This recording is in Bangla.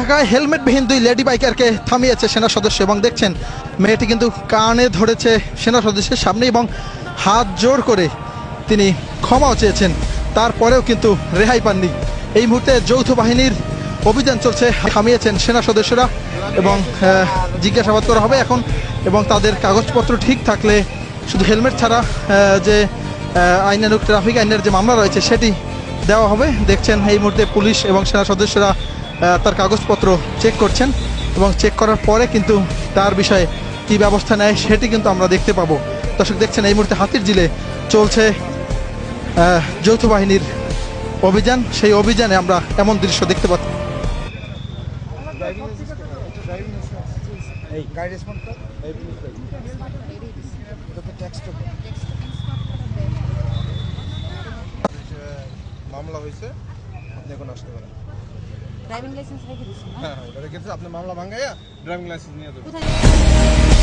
ঢাকায় হেলমেটবিহীন দুই লেডি বাইকারকে থামিয়েছে সেনা সদস্য এবং দেখছেন মেয়েটি কিন্তু কানে ধরেছে সেনা সদস্যের সামনে এবং হাত জোর করে তিনি ক্ষমাও চেয়েছেন, তারপরেও কিন্তু রেহাই পাননি। এই মুহূর্তে যৌথ বাহিনীর অভিযান চলছে, থামিয়েছেন সেনা সদস্যরা এবং জিজ্ঞাসাবাদ করা হবে এখন এবং তাদের কাগজপত্র ঠিক থাকলে শুধু হেলমেট ছাড়া যে আইনানুগ ট্রাফিক আইনের যে মামলা রয়েছে সেটি দেওয়া হবে। দেখছেন এই মুহূর্তে পুলিশ এবং সেনা সদস্যরা তার কাগজপত্র চেক করছেন এবং চেক করার পরে কিন্তু তার বিষয়ে কী ব্যবস্থা নেয় সেটি কিন্তু আমরা দেখতে পাবো। দর্শক দেখছেন এই মুহূর্তে হাতিরঝিলে চলছে যৌথ বাহিনীর অভিযান, সেই অভিযানে আমরা এমন দৃশ্য দেখতে পাচ্ছি। মামলা হয়েছে, আপনি এখন আসতে পারেন। ড্রাইভিং লাইসেন্স রেখে দিচ্ছেন না? হ্যাঁ, এটা রেখেছে। আপনি মামলা ভাঙাইয়া ড্রাইভিং লাইসেন্স নিয়ে যাবেন। কোথায়